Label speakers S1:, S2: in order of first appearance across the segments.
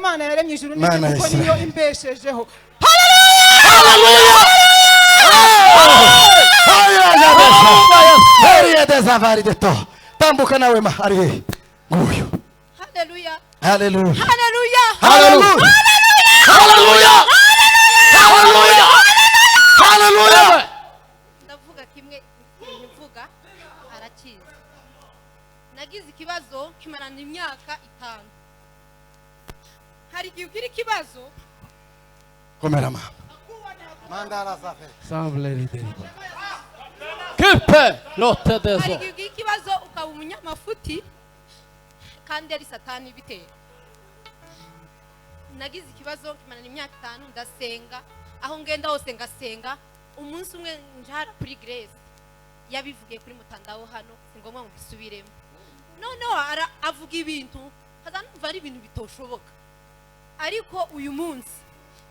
S1: Imana yaremye ijuru
S2: Imana
S1: n'ikuko
S2: ya
S1: niyo imbeshejeho.
S2: Haleluya dezavari de to tambuka nawe ma ari nguyu.
S3: Haleluya.
S2: Haleluya.
S3: Haleluya.
S2: Haleluya. Haleluya. Haleluya. Haleluya.
S3: Ndavuga kimwe mvuga arakiza. Nagize ikibazo kimarana imyaka 5. Hari igihe ukiri kibazo
S2: Komera mama. Mandala safe.
S4: Semble l'idée. Kipe lote
S3: hari
S4: dezo.
S3: igihe ukiri kibazo ukaba umunyamafuti kandi ari satani bitera. Nagize ikibazo kimarana imyaka 5 ndasenga aho ngenda hose ngasenga. Umunsi umwe njara kuri Grace yabivugiye kuri mutandao hano singomwa mu bisubiremo. None avuga ibintu hazanumva ari ibintu bitoshoboka. Ariko uyu munsi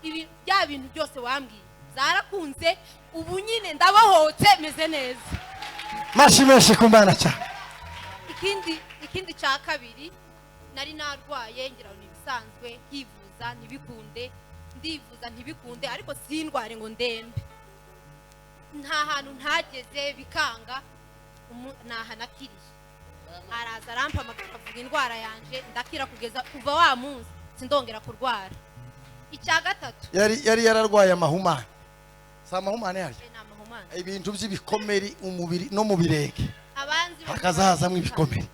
S3: ibi bya bintu byose wambwiye zarakunze ubu nyine ndabahote meze neza.
S2: Mashimeshi kumbana cha.
S3: Ikindi cya kabiri nari narwaye ngira ngo nibisanzwe nkivuza ntibikunde ndivuza ntibikunde ariko sindware ngo ndembe. Nta hantu ntageze bikanga nahanakiriye. Araza rampa amakavuga indwara yanje ndakira kugeza kuva wa munsi sindongera kurwara. Icya gatatu
S2: Yari yararwaye amahumane. Sa mahumane yari.
S3: Namahumane.
S2: Ibintu by'ibikomeri umubiri no mu birenge.
S3: Abanzi
S2: Hakazaza mu ibikomeri.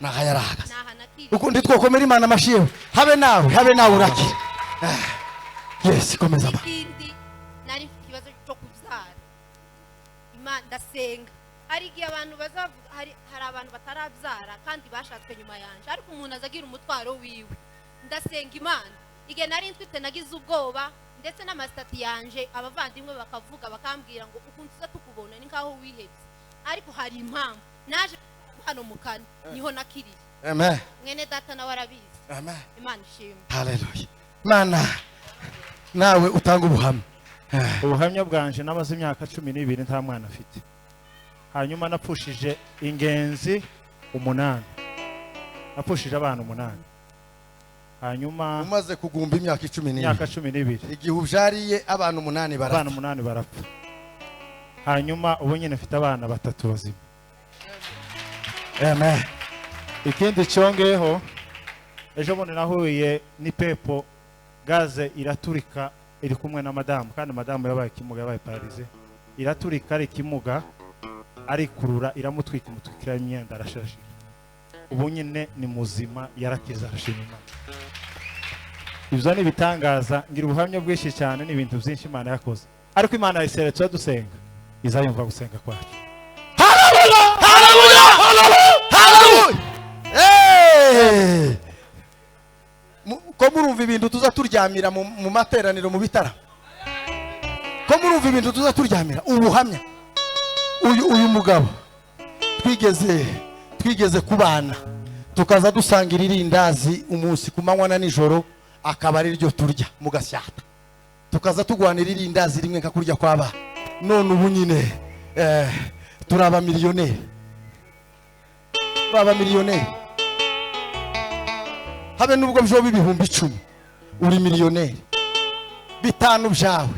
S2: Nahayaraga.
S3: nahanakiriye.
S2: Uko nditwokomera Imana amashiyewe. Habe nawe urakira. Yes, komeza ba.
S3: Ikindi nari mfite ikibazo cyo kubyara. Imana ndasenga. Hari igihe abantu bazavuga hari abantu batarabyara kandi bashatswe nyuma yanje ariko umuntu azagira umutwaro wiwe. Ndasenga Imana. Igihe nari mfite nagize ubwoba ndetse n'amasitati yanje abavandimwe bakavuga bakambwira ngo ukunze tukubona ni nkaho wihebye. Ariko hari impamvu naje hano mukana niho nakiriye.
S2: Amen.
S3: Mwene data nawe arabizi.
S2: Amen.
S3: Imana ishimwe.
S2: Haleluya. Mana nawe utanga ubuhamya.
S5: Ubuhamya bwanje nabaze imyaka 12 nta mwana afite. Hanyuma napfushije ingenzi 8. Napfushije abana 8. Hanyuma
S2: umaze kugumba imyaka 12.
S5: Imyaka 12.
S2: Igihe ubyariye abantu 8 barapfa.
S5: Abana 8 barapfa. Hanyuma ubu nyine mfite abana 3 bazima.
S2: Amen.
S5: Ikindi cyongeyeho ejo bundi nahuye ni pepo gaze iraturika iri kumwe na madamu kandi madamu yabaye kimuga yabaye paralize iraturika ari kimuga ari kurura iramutwika imutwikira imyenda arashaje ubu nyine ni muzima yarakiza arashimira ibyo ni bitangaza ngira ubuhamya bwinshi cyane n'ibintu byinshi Imana yakoze ariko Imana yaseretse dusenga izayumva gusenga kwacu.
S2: Haleluya! Haleluya! Haleluya! Ko murumva ibintu tuza turyamira mu materaniro mu bitara. Ko murumva ibintu tuza turyamira ubuhamya. Uyu mugabo twigeze kubana tukaza dusangira irindazi umunsi kumanywa na nijoro akaba ari ryo turya mu gasyata. Tukaza tugwanira irindazi rimwe nkakurya kwaba. None ubu nyine turaba miliyoneri. Baba miliyoneri. Habe nubwo byo ibihumbi 10 uri miliyoneri. 5 byawe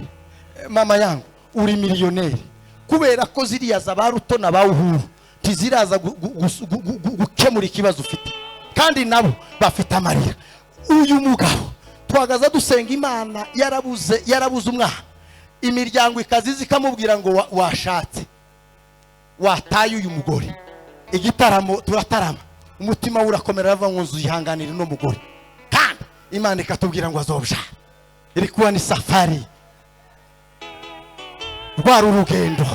S2: mama yangu uri miliyoneri. Kubera ko ziriya zabaruto na bawuhuru tiziraza gukemura ikibazo ufite. Kandi nabo bafite amarira. Uyu mugabo twagaza dusenga Imana yarabuze umwana. Imiryango ikazizi ikamubwira ngo washatse. Wataye uyu mugore. Igitaramo turatarama umutima urakomera ava ngo uzihanganire no mugore kandi Imana ikatubwira ngo azobja ilikuwa ni safari rwari urugendo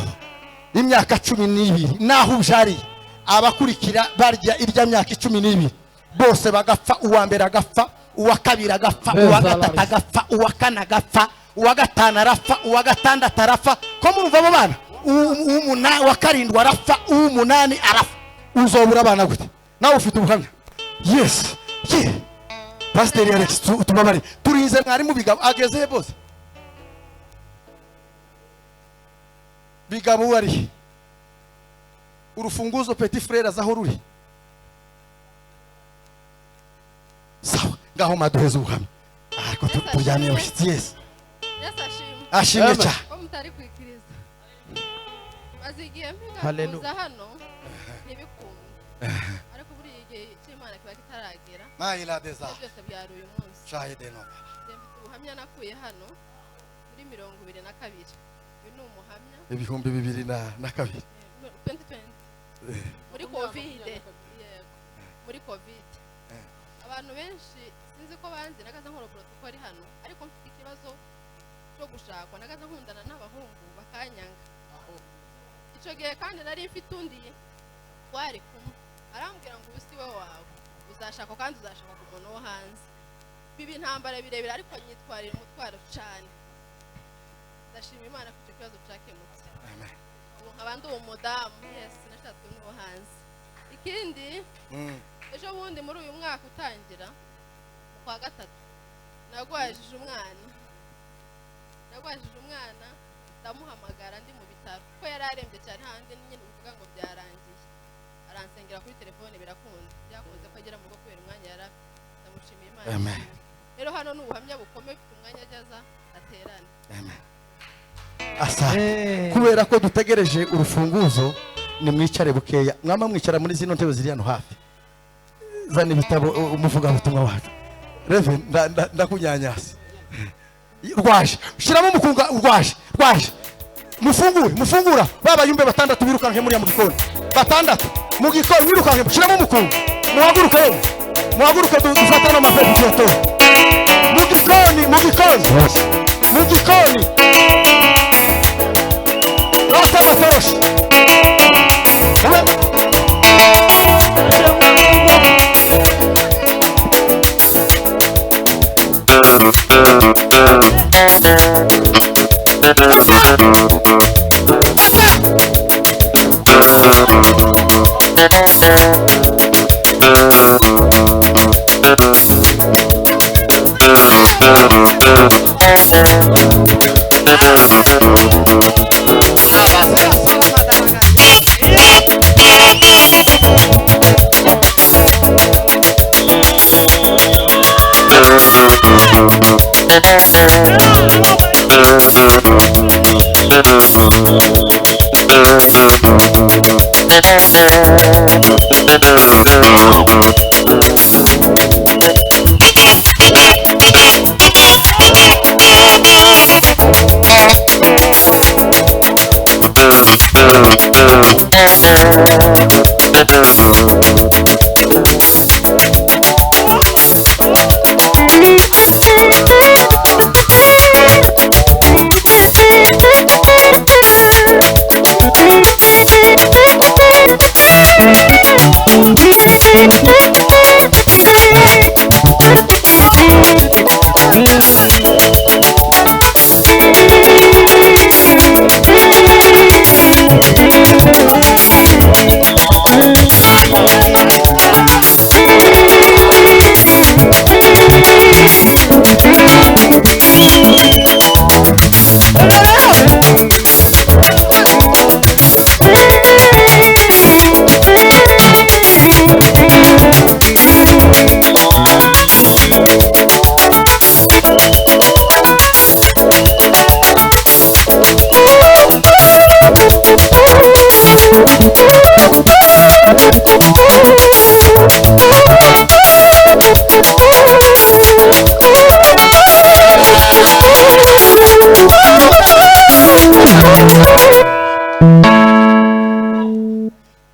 S2: imyaka 12 naho ubjari abakurikira barya irya myaka 12 bose bagapfa uwa mbere agapfa uwa kabiri agapfa uwa gatatu agapfa uwa kane agapfa uwa gatanu arapfa uwa gatandatu arapfa ko murumva abo bana wa karindwi arapfa umunani arapfa uzobura abana gute nawe ufite ubuhamya. Yes Pastor Alex tumabari turinze mwari mu bigabo ageze bose bigabo wari urufunguzo petit frère azaho ruri sawa ngaho maduheze ubuhamya ariko tujyane umushyitsi Yesu ashimwe cyane
S1: ko mutari kwikiriza maze igihe
S2: Hallelujah.
S1: mpiga hano ntibikunde ariko buri igihe cy'Imana kiba kitaragera
S2: mayila deza
S1: byose byari uyu munsi
S2: shahide no
S1: mfite ubuhamya nakuye hano muri 22 uyu ni umuhamya
S2: ibihumbi 2022
S1: 2020 muri covid yego muri covid abantu benshi sinzi ko banzi nagaza nkora protocol hano ariko mfite ikibazo cyo gushakwa nagaza nkundana n'abahungu bakanyanga icyo gihe kandi nari mfite undi twari kumwe arambwira ngo ubusi we wawe uzashaka kandi uzashaka ku muntu wo hanze bibi intambara birebera ariko nyitwarira umutwaro cyane ndashima Imana ko icyo kibazo cyakemutse
S2: amen
S1: ubu nkaba ndi umudamu yes nashatse n'uwo hanze ikindi ejo bundi muri uyu mwaka utangira kwa gatatu nagwajije umwana ndamuhamagara ndi mu bitaro ko yari arembye cyane hanze nyine uvuga ngo byarangiye aransengera kuri telefone birakunda byakunze ko agera mu rugo kubera umwanya yari afite ndamushimiye Imana
S2: amen
S1: rero hano ni ubuhamya bukomeye ufite umwanya ajyaza aterane
S2: amen asa kubera ko dutegereje urufunguzo ni mwicare bukeya mwama mwicara muri zino ntebe ziri hano hafi zana ibitabo umuvuga butumwa wacu reve ndakunyanyasi rwaje shiramo umukunga rwaje mufungura baba yumbe batandatu birukanke muri ya mu gikoni batandatu mu gikoni birukanke shiramo umukunga muhaguruke dufatana amapepo cyoto mu gikoni rata amatoroshi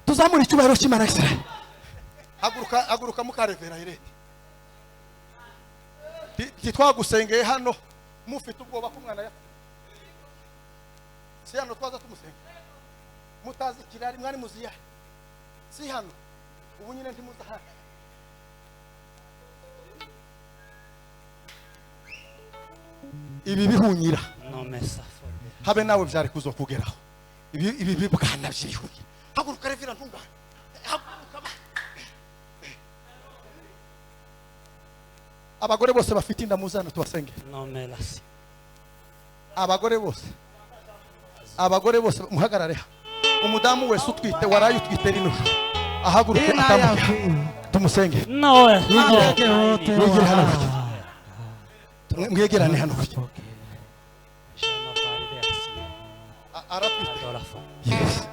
S2: tuzamura icyubahiro cy'Imana Israel haguruka mukarevera irete titwagusengeye hano mufite ubwoba ko umwana yapfa si hano twaza tumusenga mutazi kirari mwari muziya si hano ubu nyine ntimuza hano ibi bihunyira habe nawe byari kuzo kugeraho ibi bibwana by'ibihunyira haguruka revera ntungane haguruka abagore bose bafite inda muzana tubasenge abagore bose muhagarare umudamu wese utwite waraye utwite rino ahaguruke atamuya tumusenge
S4: No,
S2: mwegere hano gutya mwegerane hano gutya aratwite yes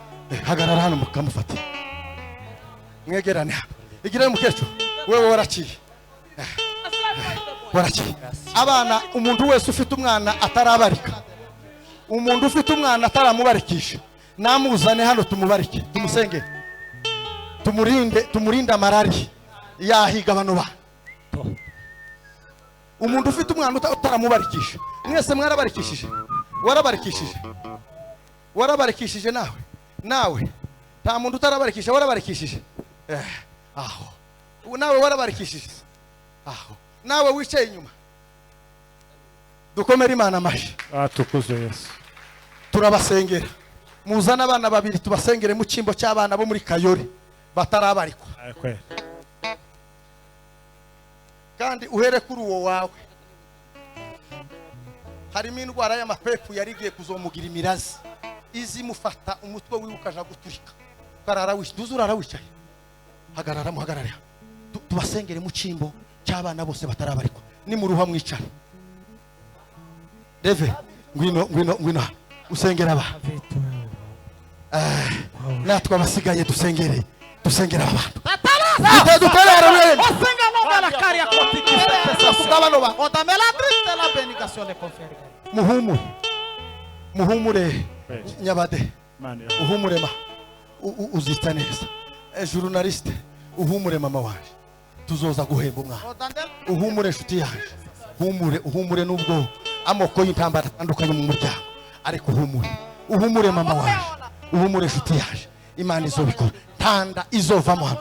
S2: hagarara hano mukamufata mwegerane hano igire mukecuru wewe waraciye waraciye abana umuntu wese ufite umwana atarabarika umuntu ufite umwana ataramubarikisha namuzane hano tumubarike tumusenge tumurinde amarari yahiga bano ba umuntu ufite umwana utaramubarikisha mwese mwarabarikishije warabarikishije nawe nta muntu utarabarikisha warabarikishije aho nawe warabarikishije aho nawe wicaye inyuma dukomere Imana amashi
S5: tukuze Yesu
S2: turabasengera muzana abana babiri tubasengere mu cyimbo cy'abana bo muri Kayore batarabarikwa kandi uhere kuri uwo wawe harimo indwara y'amapepu yarigiye kuzomugira imirazi izi mufata umutwe wiwe ukaja guturika karara tuzurara wicaye hagarara muhagarare tubasengere mu cyimbo cy'abana bose batarabarikwa ni mu ruha mwicare Deve ngwino usengera aba natwe abasigaye dusengera abantu duterera rwene
S4: osenga no bala karia
S2: kugabanoba
S4: otamela triste la bendición le confere
S2: muhumure nyabade uhumure ma uzita neza journaliste uhumure mama wanje tuzoza guhemba umwana uhumure nshuti yaje uhumure nubwo amoko y'intambara atandukanye mu muryango ariko uhumure mama wanje uhumure nshuti yaje Imana izobikora tanda izovamo hano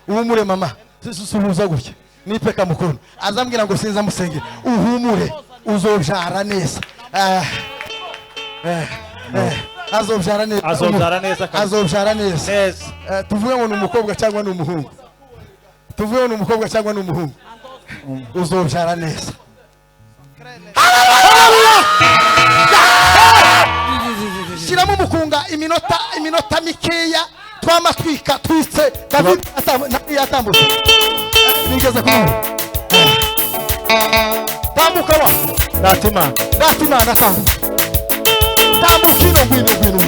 S2: uhumure mama suhuza gutya nipeka mukono azambwira ngo sinza musengera uhumure uzobyara neza azobyara neza tuvuge ngo ni umukobwa cyangwa ni umuhungu uzobyara neza shiramo mukunga iminota mikeya twamatwika twitse David atambutse nigeze ku tambuka wa
S5: Datima
S2: tambukino ngwino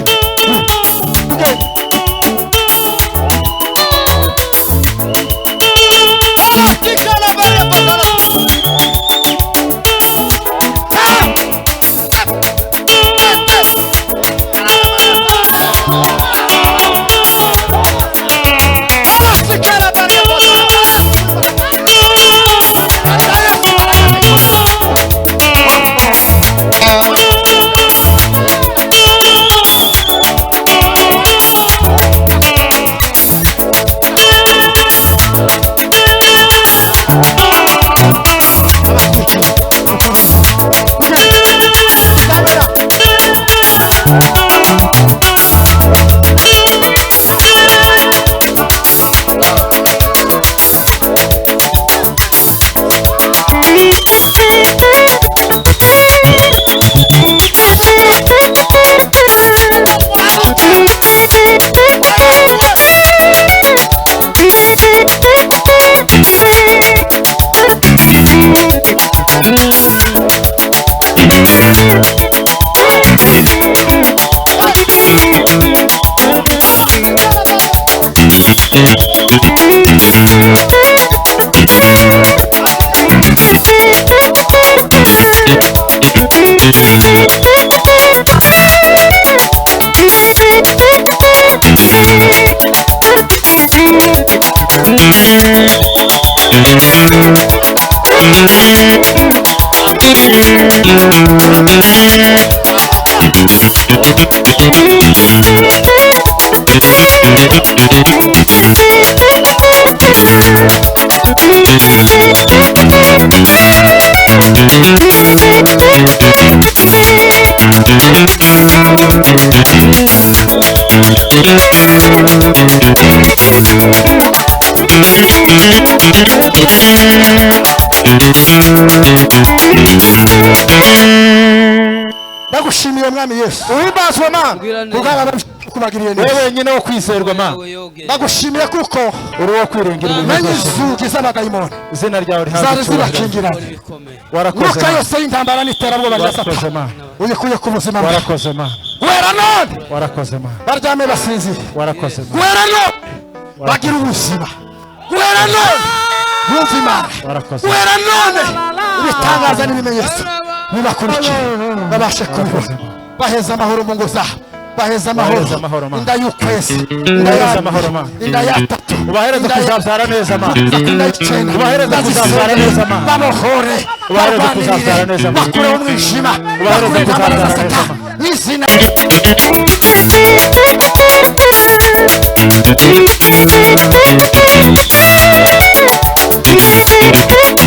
S2: Ndagushimiye mwami Yesu. Uhimbazwe Mana. kubagiriye
S5: wowe
S2: neza
S5: wenyine wo kwizerwa mana
S2: bagushimiye kuko
S5: uri uwo kwiringira ibintu
S2: menye
S5: byose
S2: inzugi z'abadayimoni
S5: izina ryawe
S2: zari
S5: rihabwa icyubahiro
S2: zibakingiranye
S5: warakoze
S2: mwuka
S5: mana
S2: yose y'intambara n'iterabwoba rya
S5: warakoze
S2: satani
S5: mana
S2: uyikuye ku buzima bwawe
S5: warakoze mana
S2: wera none
S5: warakoze mana
S2: baryame basinzire
S5: warakoze mana
S2: wera none bagira ubuzima wera none bumva imana
S5: warakoze
S2: wera none ibitangaza n'ibimenyetso bibakurikira babashe kubibona baheza amahoro mu ngo zabo baheza amahoro
S5: Baheza amahoro, Mana.
S2: inda y'ukwezi
S5: Baheza amahoro, Mana.
S2: inda y'atatu
S5: ubahereze kuzabyara neza mana
S2: inda y'icyenda
S5: Ubahereze kuzabyara neza, Mana.
S2: babohore
S5: Ubahereze kuzabyara neza, Mana.
S2: bakureho umwijima
S5: Ubahereze
S2: bakure intambara za
S5: kuzabyara neza,
S2: satani
S5: Mana.
S2: n'izina
S6: Thank you.